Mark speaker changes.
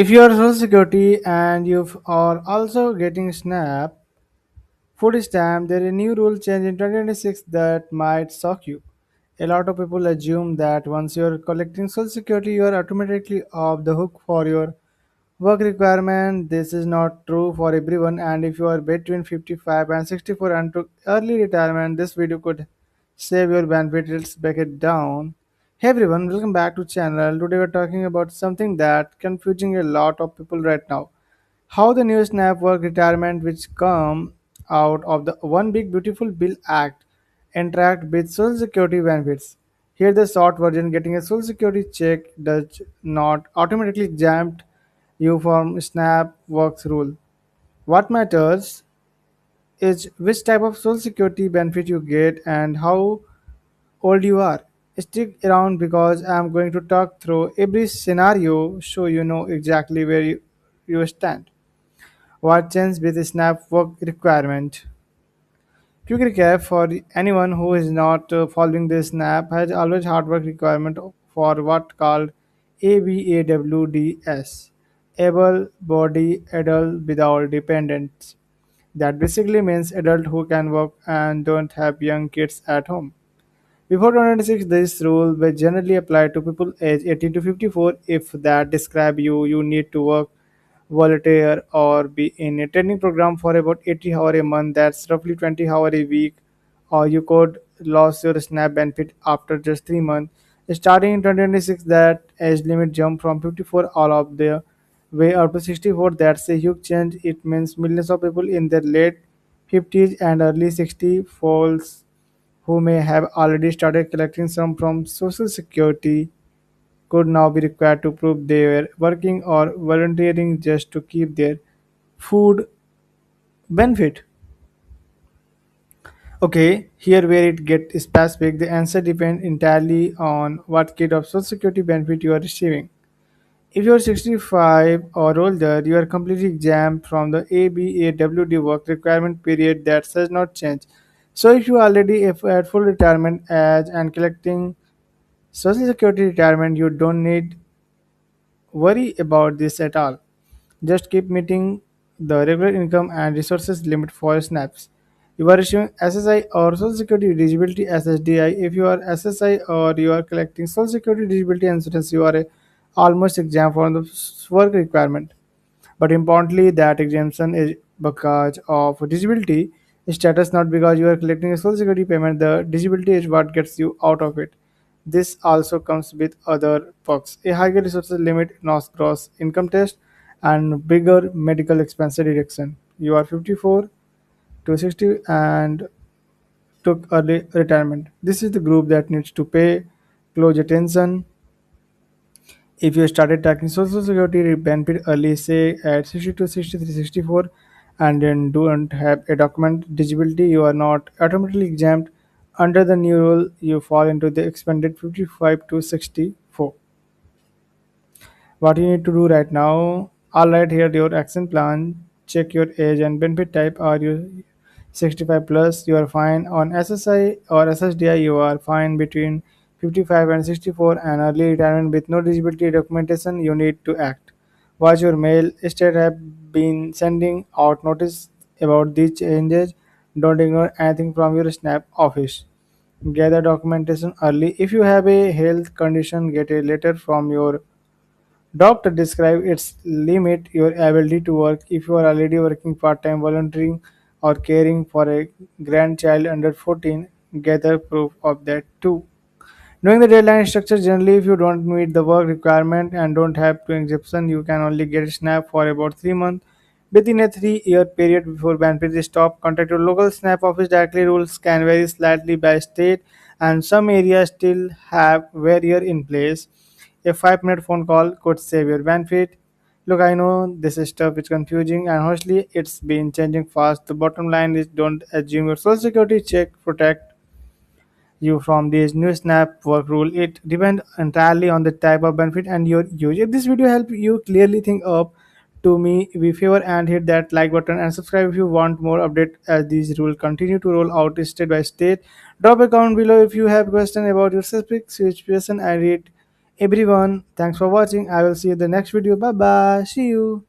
Speaker 1: If you are Social Security and you are also getting SNAP food stamp, there is a new rule change in 2026 that might shock you. A lot of people assume that once you are collecting Social Security, you are automatically off the hook for your work requirement. This is not true for everyone, and if you are between 55 and 64 and took early retirement, this video could save your benefit. Let's break it down. Hey everyone, welcome back to channel. Today we're talking about something that confusing a lot of people right now. How the new SNAP work retirement which come out of the One Big Beautiful Bill Act interact with Social Security benefits. Here the short version: getting a Social Security check does not automatically exempt you from SNAP works rule. What matters is which type of Social Security benefit you get and how old you are. Stick around because I'm going to talk through every scenario so you know exactly where you stand. What changed with the SNAP work requirement? Quick recap for anyone who is not following this: SNAP has always hard work requirement for what called ABAWDS, able body adult without dependents. That basically means adult who can work and don't have young kids at home. Before 2026, this rule will generally apply to people aged 18 to 54. If that describe you, you need to work, volunteer, or be in a training program for about 80 hours a month. That's roughly 20 hours a week. Or you could lose your SNAP benefit after just 3 months. Starting in 2026, that age limit jump from 54 all of the way up to 64. That's a huge change. It means millions of people in their late 50s and early 60s falls who may have already started collecting some from Social Security could now be required to prove they were working or volunteering just to keep their food benefit. Okay, here where it gets specific, the answer depends entirely on what kind of Social Security benefit you are receiving. If you are 65 or older, you are completely exempt from the ABAWD work requirement period that does not change. So if you are already at full retirement age and collecting Social Security retirement, you don't need worry about this at all. Just keep meeting the regular income and resources limit for snaps. You are issuing SSI or Social Security Disability SSDI. If you are SSI or you are collecting Social Security Disability Insurance, you are almost exempt from the work requirement. But importantly, that exemption is because of disability status, not because you are collecting a social security payment. The disability is what gets you out of it. This also comes with other perks: a higher resources limit, no gross income test, and bigger medical expense deduction. You are 54 to 60 and took early retirement. This is the group that needs to pay close attention. If you started tracking Social Security benefit early, say at 62, 63, 64, and then don't have a document disability, you are not automatically exempt. Under the new rule, you fall into the expanded 55 to 64. What you need to do right now: alright, here your action plan. Check your age and benefit type. Are you 65 plus? You are fine. On SSI or SSDI, you are fine. Between 55 and 64 and early retirement with no disability documentation, you need to act. Watch your mail. State have been sending out notice about these changes. Don't ignore anything from your SNAP office. Gather documentation early. If you have a health condition, get a letter from your doctor describe its limit your ability to work. If you are already working part-time, volunteering, or caring for a grandchild under 14, gather proof of that too. Knowing the deadline structure: generally, if you don't meet the work requirement and don't have to exemption, you can only get SNAP for about 3 months. Within a 3-year period before benefits stop, contact your local SNAP office directly. Rules can vary slightly by state, and some areas still have barrier in place. A 5-minute phone call could save your benefit. Look, I know this stuff is confusing, and honestly, it's been changing fast. The bottom line is, don't assume your social security check protect you from this new snap work rule. It depends entirely on the type of benefit and your use. If this video helped you clearly think up to me, be favor and hit that like button and subscribe if you want more update as these rules continue to roll out state by state. Drop a comment below if you have question about your specific situation. I read Everyone, thanks for watching. I will see you in the next video. Bye bye. See you.